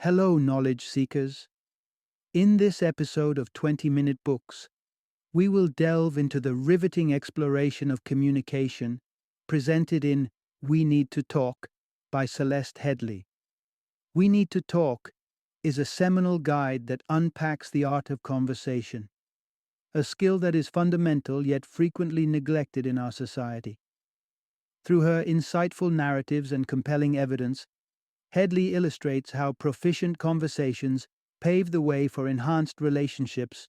Hello, knowledge seekers. In this episode of 20-Minute Books, we will delve into the riveting exploration of communication presented in We Need to Talk by Celeste Headlee. We Need to Talk is a seminal guide that unpacks the art of conversation, a skill that is fundamental yet frequently neglected in our society. Through her insightful narratives and compelling evidence, Headlee illustrates how proficient conversations pave the way for enhanced relationships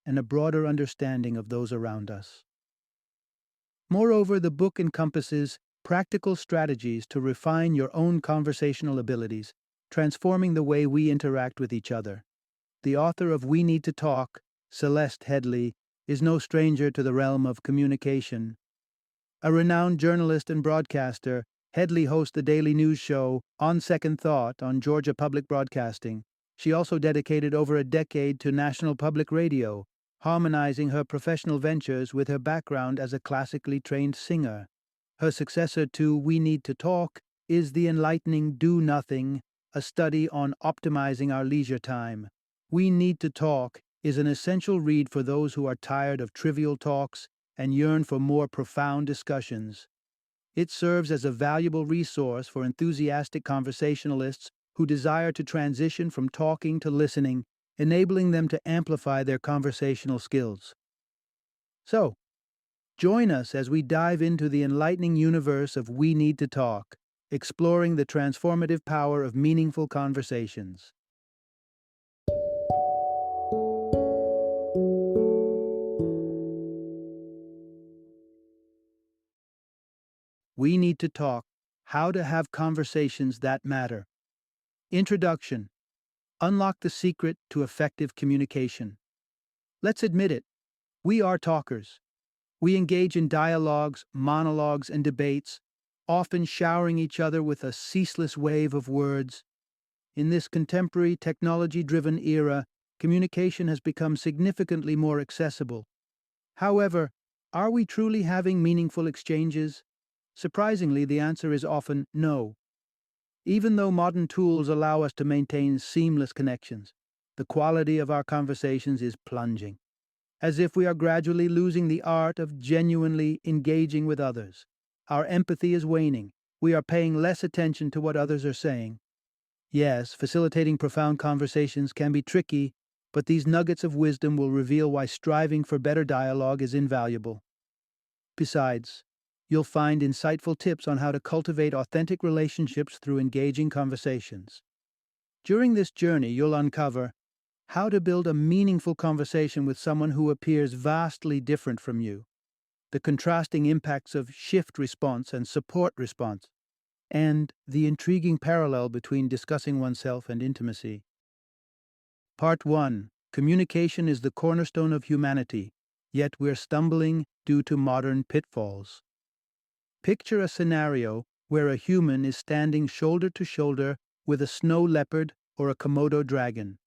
and a broader understanding of those around us. Moreover, the book encompasses practical strategies to refine your own conversational abilities, transforming the way we interact with each other. The author of We Need to Talk, Celeste Headlee, is no stranger to the realm of communication. A renowned journalist and broadcaster, Headlee hosts the daily news show On Second Thought on Georgia Public Broadcasting. She also dedicated over a decade to National Public Radio, harmonizing her professional ventures with her background as a classically trained singer. Her successor to We Need to Talk is the enlightening Do Nothing, a study on optimizing our leisure time. We Need to Talk is an essential read for those who are tired of trivial talks and yearn for more profound discussions. It serves as a valuable resource for enthusiastic conversationalists who desire to transition from talking to listening, enabling them to amplify their conversational skills. So, join us as we dive into the enlightening universe of We Need to Talk, exploring the transformative power of meaningful conversations. We Need to Talk: How to Have Conversations That Matter. Introduction: Unlock the secret to effective communication. Let's admit it, we are talkers. We engage in dialogues, monologues, and debates, often showering each other with a ceaseless wave of words. In this contemporary, technology-driven era, communication has become significantly more accessible. However, are we truly having meaningful exchanges? Surprisingly, the answer is often no. Even though modern tools allow us to maintain seamless connections, the quality of our conversations is plunging, as if we are gradually losing the art of genuinely engaging with others. Our empathy is waning. We are paying less attention to what others are saying. Yes, facilitating profound conversations can be tricky, but these nuggets of wisdom will reveal why striving for better dialogue is invaluable. Besides, you'll find insightful tips on how to cultivate authentic relationships through engaging conversations. During this journey, you'll uncover how to build a meaningful conversation with someone who appears vastly different from you, the contrasting impacts of shift response and support response, and the intriguing parallel between discussing oneself and intimacy. Part 1. Communication is the cornerstone of humanity, yet we're stumbling due to modern pitfalls. Picture a scenario where a human is standing shoulder to shoulder with a snow leopard or a Komodo dragon.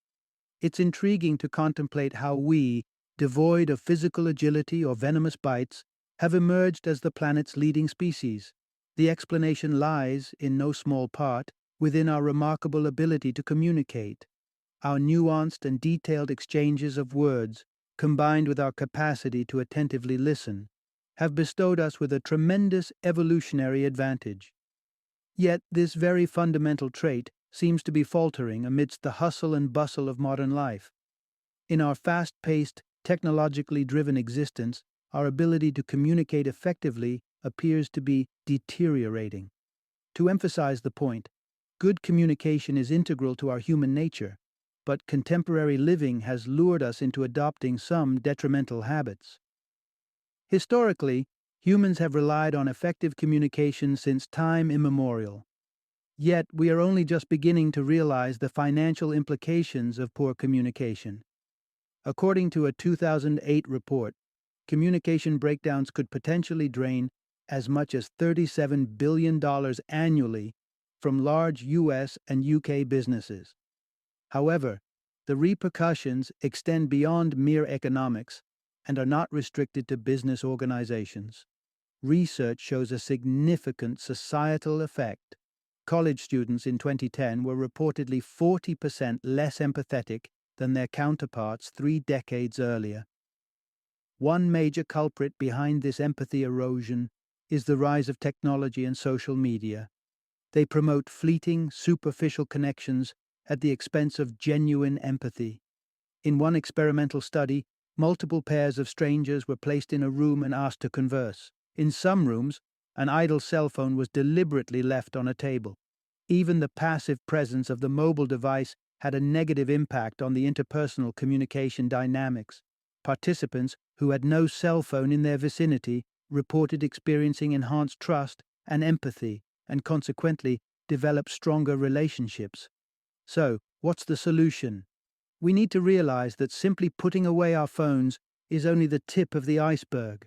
It's intriguing to contemplate how we, devoid of physical agility or venomous bites, have emerged as the planet's leading species. The explanation lies, in no small part, within our remarkable ability to communicate. Our nuanced and detailed exchanges of words, combined with our capacity to attentively listen, have bestowed us with a tremendous evolutionary advantage. Yet this very fundamental trait seems to be faltering amidst the hustle and bustle of modern life. In our fast-paced, technologically driven existence, our ability to communicate effectively appears to be deteriorating. To emphasize the point, good communication is integral to our human nature, but contemporary living has lured us into adopting some detrimental habits. Historically, humans have relied on effective communication since time immemorial. Yet we are only just beginning to realize the financial implications of poor communication. According to a 2008 report, communication breakdowns could potentially drain as much as $37 billion annually from large U.S. and U.K. businesses. However, the repercussions extend beyond mere economics and are not restricted to business organizations. Research shows a significant societal effect. college students in 2010 were reportedly 40% less empathetic than their counterparts 3 decades earlier. One major culprit behind this empathy erosion is the rise of technology and social media. They promote fleeting, superficial connections at the expense of genuine empathy. In one experimental study, multiple pairs of strangers were placed in a room and asked to converse. In some rooms, an idle cell phone was deliberately left on a table. Even the passive presence of the mobile device had a negative impact on the interpersonal communication dynamics. Participants who had no cell phone in their vicinity reported experiencing enhanced trust and empathy, and consequently developed stronger relationships. So, what's the solution? We need to realize that simply putting away our phones is only the tip of the iceberg.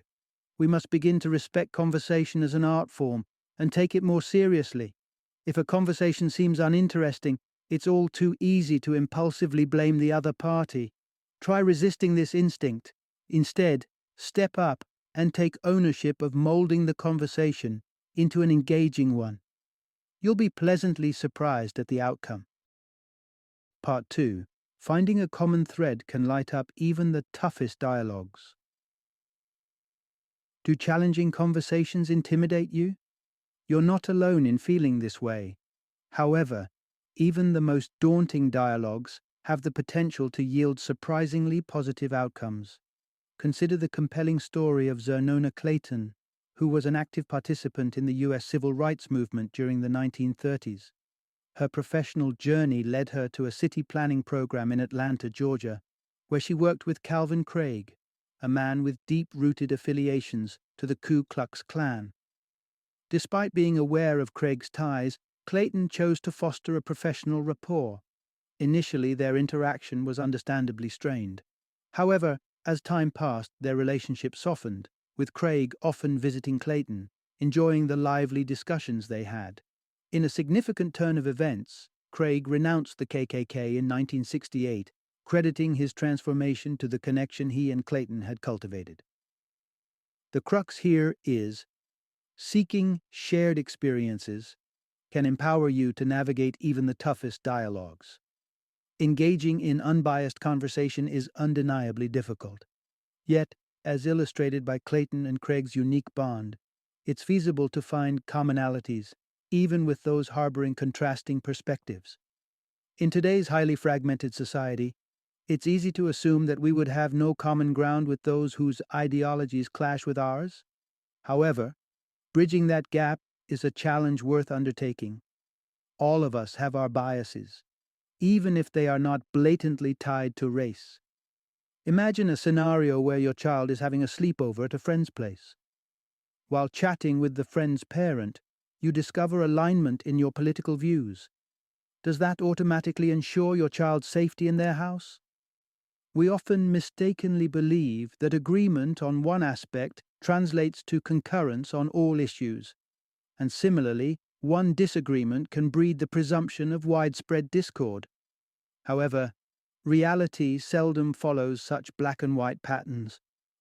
We must begin to respect conversation as an art form and take it more seriously. If a conversation seems uninteresting, it's all too easy to impulsively blame the other party. Try resisting this instinct. Instead, step up and take ownership of molding the conversation into an engaging one. You'll be pleasantly surprised at the outcome. Part 2. Finding a common thread can light up even the toughest dialogues. Do challenging conversations intimidate you? You're not alone in feeling this way. However, even the most daunting dialogues have the potential to yield surprisingly positive outcomes. Consider the compelling story of Zernona Clayton, who was an active participant in the U.S. civil rights movement during the 1930s. Her professional journey led her to a city planning program in Atlanta, Georgia, where she worked with Calvin Craig, a man with deep-rooted affiliations to the Ku Klux Klan. Despite being aware of Craig's ties, Clayton chose to foster a professional rapport. Initially, their interaction was understandably strained. However, as time passed, their relationship softened, with Craig often visiting Clayton, enjoying the lively discussions they had. In a significant turn of events, Craig renounced the KKK in 1968, crediting his transformation to the connection he and Clayton had cultivated. The crux here is, seeking shared experiences can empower you to navigate even the toughest dialogues. Engaging in unbiased conversation is undeniably difficult. Yet, as illustrated by Clayton and Craig's unique bond, it's feasible to find commonalities, even with those harboring contrasting perspectives. In today's highly fragmented society, it's easy to assume that we would have no common ground with those whose ideologies clash with ours. However, bridging that gap is a challenge worth undertaking. All of us have our biases, even if they are not blatantly tied to race. Imagine a scenario where your child is having a sleepover at a friend's place. While chatting with the friend's parent, you discover alignment in your political views. Does that automatically ensure your child's safety in their house? We often mistakenly believe that agreement on one aspect translates to concurrence on all issues, and similarly, one disagreement can breed the presumption of widespread discord. However, reality seldom follows such black and white patterns.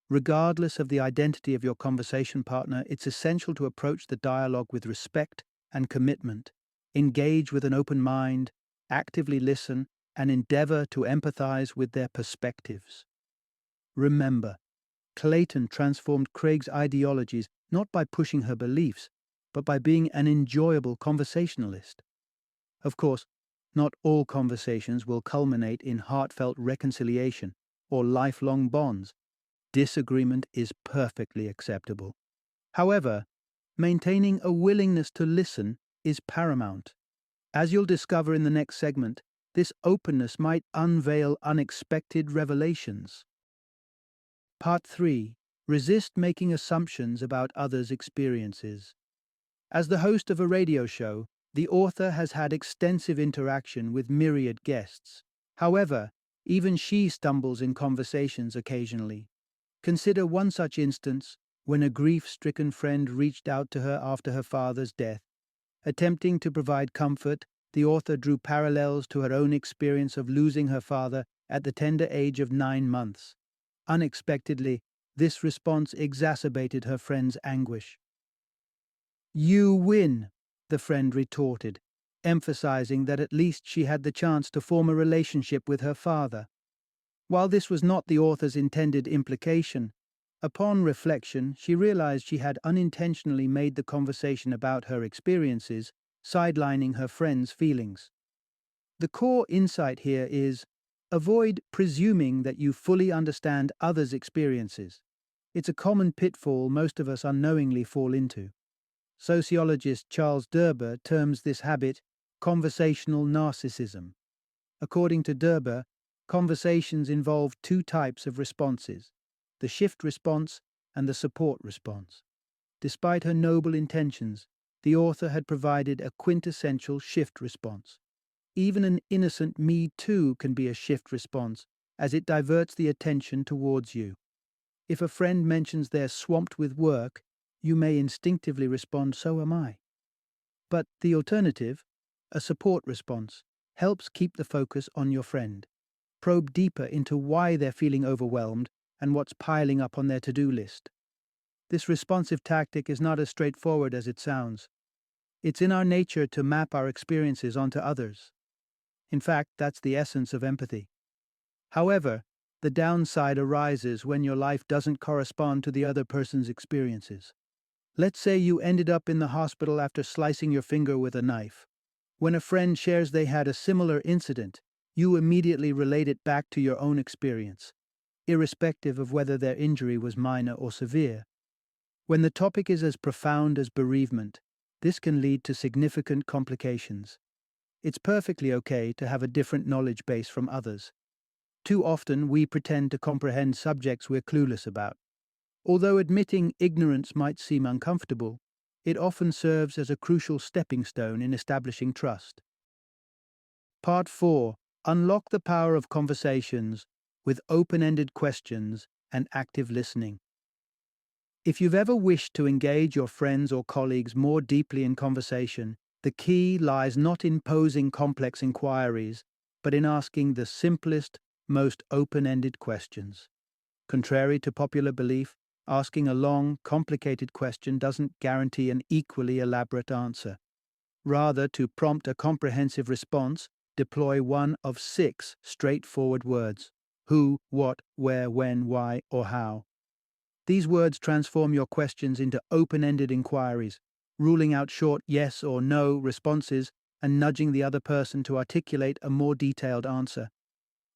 Regardless of the identity of your conversation partner, it's essential to approach the dialogue with respect and commitment. Engage with an open mind, actively listen, and endeavor to empathize with their perspectives. Remember, Clayton transformed Craig's ideologies not by pushing her beliefs, but by being an enjoyable conversationalist. Of course, not all conversations will culminate in heartfelt reconciliation or lifelong bonds. Disagreement is perfectly acceptable. However, maintaining a willingness to listen is paramount. As you'll discover in the next segment, this openness might unveil unexpected revelations. Part 3. Resist making assumptions about others' experiences. As the host of a radio show, the author has had extensive interaction with myriad guests. However, even she stumbles in conversations occasionally. Consider one such instance when a grief-stricken friend reached out to her after her father's death. Attempting to provide comfort, the author drew parallels to her own experience of losing her father at the tender age of 9 months. Unexpectedly, this response exacerbated her friend's anguish. "You win," the friend retorted, emphasizing that at least she had the chance to form a relationship with her father. While this was not the author's intended implication, upon reflection she realized she had unintentionally made the conversation about her experiences, sidelining her friend's feelings. The core insight here is avoid presuming that you fully understand others' experiences. It's a common pitfall most of us unknowingly fall into. Sociologist Charles Derber terms this habit conversational narcissism. According to Derber, conversations involve two types of responses, the shift response and the support response. Despite her noble intentions, the author had provided a quintessential shift response. Even an innocent "me too" can be a shift response, as it diverts the attention towards you. If a friend mentions they're swamped with work, you may instinctively respond, "So am I." But the alternative, a support response, helps keep the focus on your friend. Probe deeper into why they're feeling overwhelmed and what's piling up on their to-do list. This responsive tactic is not as straightforward as it sounds. It's in our nature to map our experiences onto others. In fact, that's the essence of empathy. However, the downside arises when your life doesn't correspond to the other person's experiences. Let's say you ended up in the hospital after slicing your finger with a knife. When a friend shares they had a similar incident, you immediately relate it back to your own experience, irrespective of whether their injury was minor or severe. When the topic is as profound as bereavement, this can lead to significant complications. It's perfectly okay to have a different knowledge base from others. Too often we pretend to comprehend subjects we're clueless about. Although admitting ignorance might seem uncomfortable, it often serves as a crucial stepping stone in establishing trust. Part 4. Unlock the power of conversations with open-ended questions and active listening. If you've ever wished to engage your friends or colleagues more deeply in conversation, the key lies not in posing complex inquiries, but in asking the simplest, most open-ended questions. Contrary to popular belief, asking a long, complicated question doesn't guarantee an equally elaborate answer. Rather, to prompt a comprehensive response, deploy one of 6 straightforward words: who, what, where, when, why, or how. These words transform your questions into open-ended inquiries, ruling out short yes or no responses and nudging the other person to articulate a more detailed answer.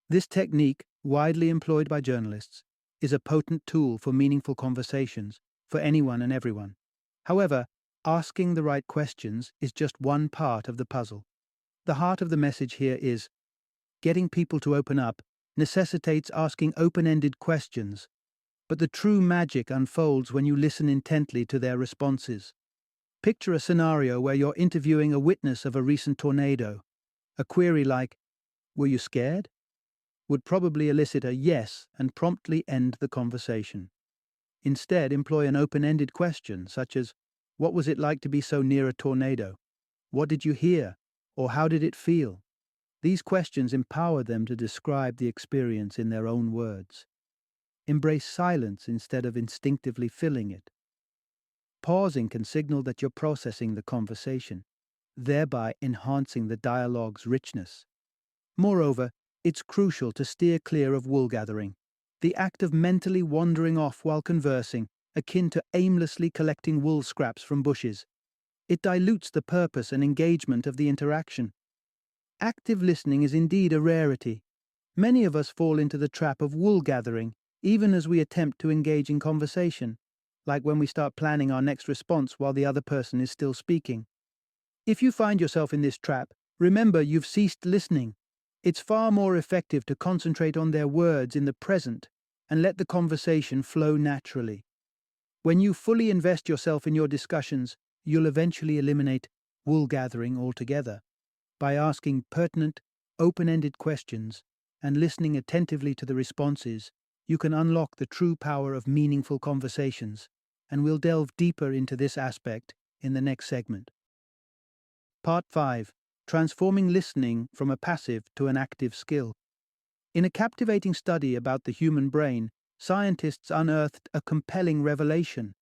This technique, widely employed by journalists, is a potent tool for meaningful conversations for anyone and everyone. However, asking the right questions is just one part of the puzzle. The heart of the message here is getting people to open up necessitates asking open-ended questions, but the true magic unfolds when you listen intently to their responses. Picture a scenario where you're interviewing a witness of a recent tornado. A query like, "Were you scared?" would probably elicit a yes and promptly end the conversation. Instead, employ an open-ended question such as, "What was it like to be so near a tornado? What did you hear? Or how did it feel?" These questions empower them to describe the experience in their own words. Embrace silence instead of instinctively filling it. Pausing can signal that you're processing the conversation, thereby enhancing the dialogue's richness. Moreover, it's crucial to steer clear of wool gathering, the act of mentally wandering off while conversing, akin to aimlessly collecting wool scraps from bushes. It dilutes the purpose and engagement of the interaction. Active listening is indeed a rarity. Many of us fall into the trap of wool gathering, even as we attempt to engage in conversation, like when we start planning our next response while the other person is still speaking. If you find yourself in this trap, remember you've ceased listening. It's far more effective to concentrate on their words in the present and let the conversation flow naturally. When you fully invest yourself in your discussions, you'll eventually eliminate wool gathering altogether. By asking pertinent, open-ended questions and listening attentively to the responses, you can unlock the true power of meaningful conversations, and we'll delve deeper into this aspect in the next segment. Part 5. Transforming listening from a passive to an active skill. In a captivating study about the human brain, scientists unearthed a compelling revelation.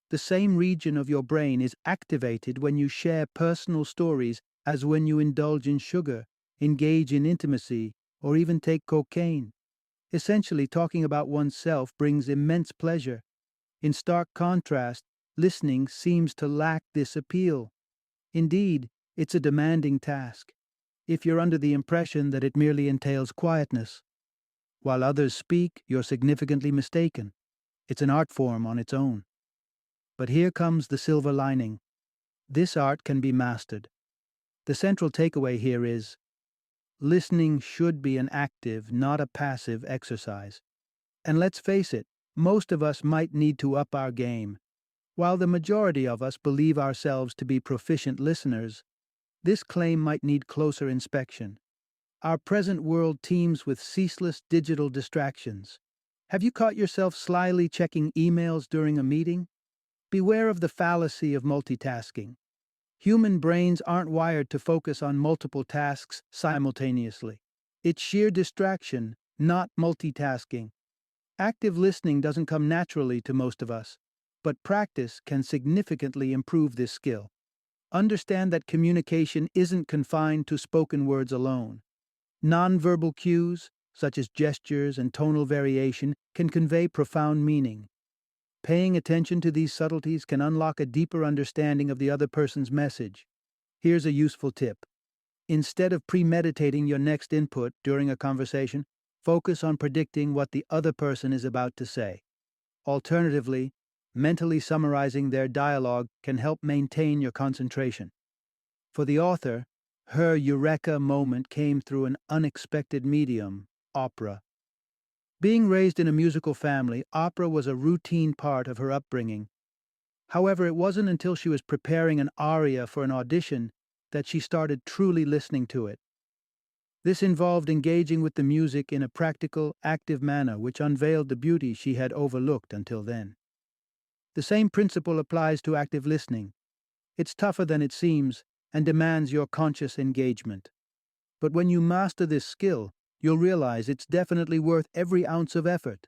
The same region of your brain is activated when you share personal stories as when you indulge in sugar, engage in intimacy, or even take cocaine. Essentially, talking about oneself brings immense pleasure. In stark contrast, listening seems to lack this appeal. Indeed, it's a demanding task, if you're under the impression that it merely entails quietness. While others speak, you're significantly mistaken. It's an art form on its own. But here comes the silver lining. This art can be mastered. The central takeaway here is listening should be an active, not a passive exercise. And let's face it, most of us might need to up our game. While the majority of us believe ourselves to be proficient listeners, this claim might need closer inspection. Our present world teems with ceaseless digital distractions. Have you caught yourself slyly checking emails during a meeting? Beware of the fallacy of multitasking. Human brains aren't wired to focus on multiple tasks simultaneously. It's sheer distraction, not multitasking. Active listening doesn't come naturally to most of us, but practice can significantly improve this skill. Understand that communication isn't confined to spoken words alone. Nonverbal cues, such as gestures and tonal variation, can convey profound meaning. Paying attention to these subtleties can unlock a deeper understanding of the other person's message. Here's a useful tip. Instead of premeditating your next input during a conversation, focus on predicting what the other person is about to say. Alternatively, mentally summarizing their dialogue can help maintain your concentration. For the author, her eureka moment came through an unexpected medium, opera. Being raised in a musical family, opera was a routine part of her upbringing. However, it wasn't until she was preparing an aria for an audition that she started truly listening to it. This involved engaging with the music in a practical, active manner which unveiled the beauty she had overlooked until then. The same principle applies to active listening. It's tougher than it seems and demands your conscious engagement. But when you master this skill, you'll realize it's definitely worth every ounce of effort.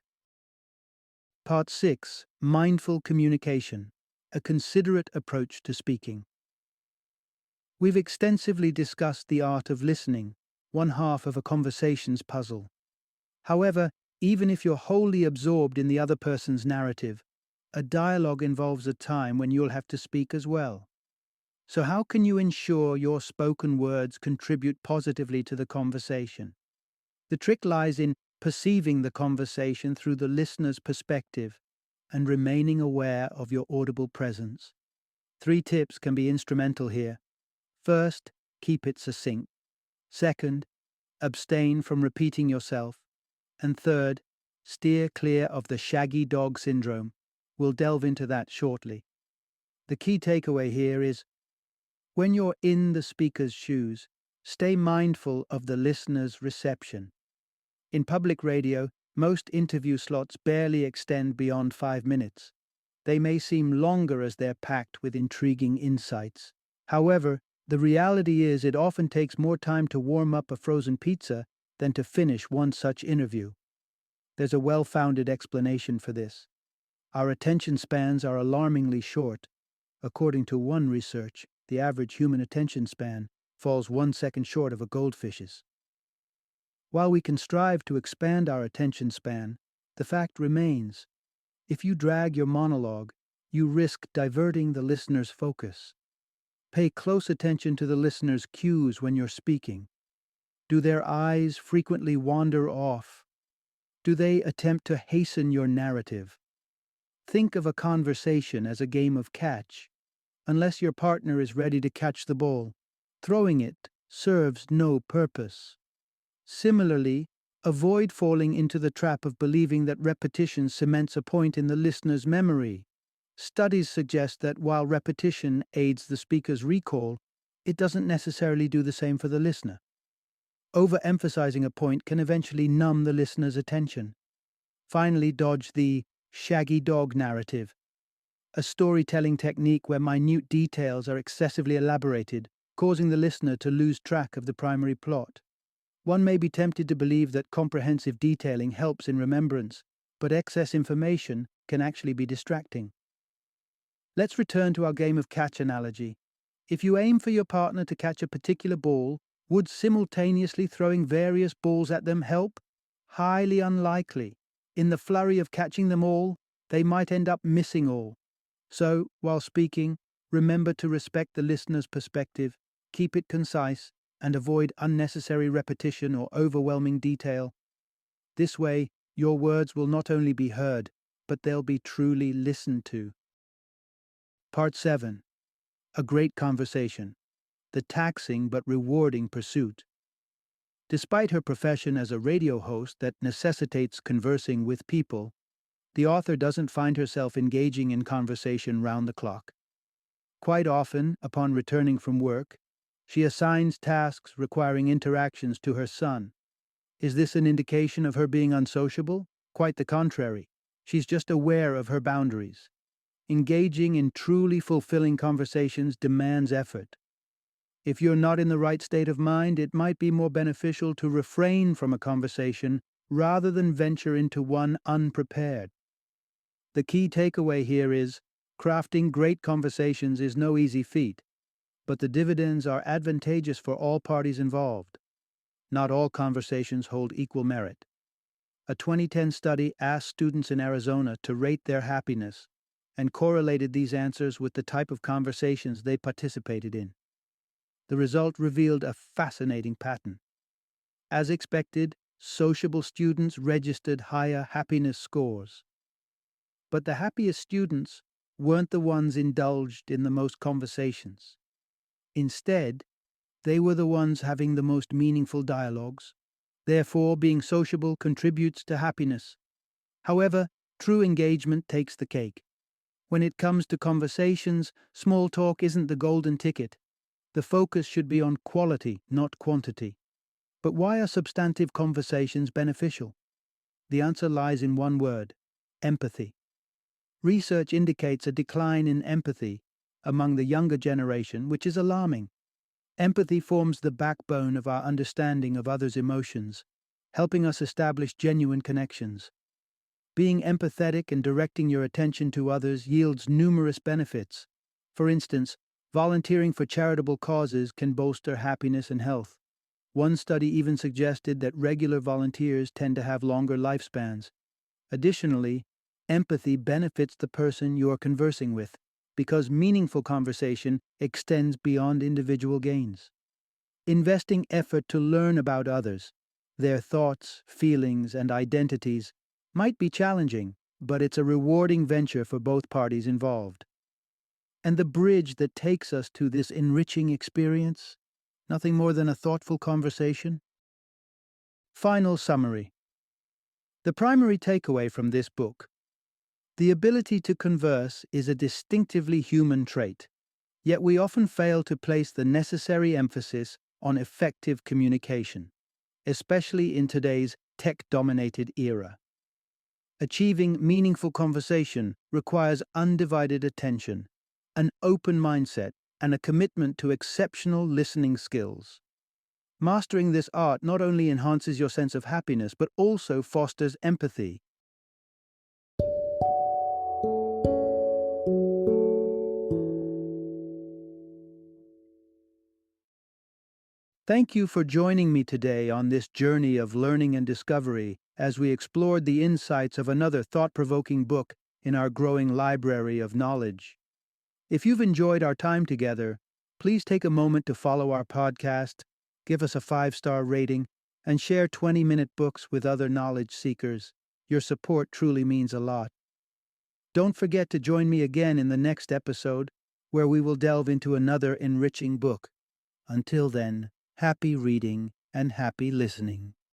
Part 6. Mindful Communication. A considerate approach to speaking. We've extensively discussed the art of listening, one half of a conversation's puzzle. However, even if you're wholly absorbed in the other person's narrative, a dialogue involves a time when you'll have to speak as well. So how can you ensure your spoken words contribute positively to the conversation? The trick lies in perceiving the conversation through the listener's perspective and remaining aware of your audible presence. 3 tips can be instrumental here. First, keep it succinct. Second, abstain from repeating yourself. And third, steer clear of the shaggy dog syndrome. We'll delve into that shortly. The key takeaway here is, when you're in the speaker's shoes, stay mindful of the listener's reception. In public radio, most interview slots barely extend beyond 5 minutes. They may seem longer as they're packed with intriguing insights. However, the reality is it often takes more time to warm up a frozen pizza than to finish one such interview. There's a well-founded explanation for this. Our attention spans are alarmingly short. According to one research, the average human attention span falls 1 second short of a goldfish's. While we can strive to expand our attention span, the fact remains, if you drag your monologue, you risk diverting the listener's focus. Pay close attention to the listener's cues when you're speaking. Do their eyes frequently wander off? Do they attempt to hasten your narrative? Think of a conversation as a game of catch. Unless your partner is ready to catch the ball, throwing it serves no purpose. Similarly, avoid falling into the trap of believing that repetition cements a point in the listener's memory. Studies suggest that while repetition aids the speaker's recall, it doesn't necessarily do the same for the listener. Overemphasizing a point can eventually numb the listener's attention. Finally, dodge the shaggy dog narrative, a storytelling technique where minute details are excessively elaborated, causing the listener to lose track of the primary plot. One may be tempted to believe that comprehensive detailing helps in remembrance, but excess information can actually be distracting. Let's return to our game of catch analogy. If you aim for your partner to catch a particular ball, would simultaneously throwing various balls at them help? Highly unlikely. In the flurry of catching them all, they might end up missing all. So, while speaking, remember to respect the listener's perspective, keep it concise, and avoid unnecessary repetition or overwhelming detail. This way, your words will not only be heard, but they'll be truly listened to. Part 7. A great conversation. The taxing but rewarding pursuit. Despite her profession as a radio host that necessitates conversing with people, the author doesn't find herself engaging in conversation round the clock. Quite often, upon returning from work, she assigns tasks requiring interactions to her son. Is this an indication of her being unsociable? Quite the contrary. She's just aware of her boundaries. Engaging in truly fulfilling conversations demands effort. If you're not in the right state of mind, it might be more beneficial to refrain from a conversation rather than venture into one unprepared. The key takeaway here is, crafting great conversations is no easy feat, but the dividends are advantageous for all parties involved. Not all conversations hold equal merit. A 2010 study asked students in Arizona to rate their happiness and correlated these answers with the type of conversations they participated in. The result revealed a fascinating pattern. As expected, sociable students registered higher happiness scores. But the happiest students weren't the ones indulged in the most conversations. Instead, they were the ones having the most meaningful dialogues. Therefore, being sociable contributes to happiness. However, true engagement takes the cake. When it comes to conversations, small talk isn't the golden ticket. The focus should be on quality, not quantity. But why are substantive conversations beneficial? The answer lies in one word: empathy. Research indicates a decline in empathy among the younger generation, which is alarming. Empathy forms the backbone of our understanding of others' emotions, helping us establish genuine connections. Being empathetic and directing your attention to others yields numerous benefits. For instance, volunteering for charitable causes can bolster happiness and health. One study even suggested that regular volunteers tend to have longer lifespans. Additionally, empathy benefits the person you are conversing with, because meaningful conversation extends beyond individual gains. Investing effort to learn about others, their thoughts, feelings, and identities, might be challenging, but it's a rewarding venture for both parties involved. And the bridge that takes us to this enriching experience? Nothing more than a thoughtful conversation? Final summary. The primary takeaway from this book: the ability to converse is a distinctively human trait, yet we often fail to place the necessary emphasis on effective communication, especially in today's tech-dominated era. Achieving meaningful conversation requires undivided attention, an open mindset, and a commitment to exceptional listening skills. Mastering this art not only enhances your sense of happiness, but also fosters empathy. Thank you for joining me today on this journey of learning and discovery as we explored the insights of another thought-provoking book in our growing library of knowledge. If you've enjoyed our time together, please take a moment to follow our podcast, give us a 5-star rating, and share 20-minute books with other knowledge seekers. Your support truly means a lot. Don't forget to join me again in the next episode, where we will delve into another enriching book. Until then, happy reading and happy listening.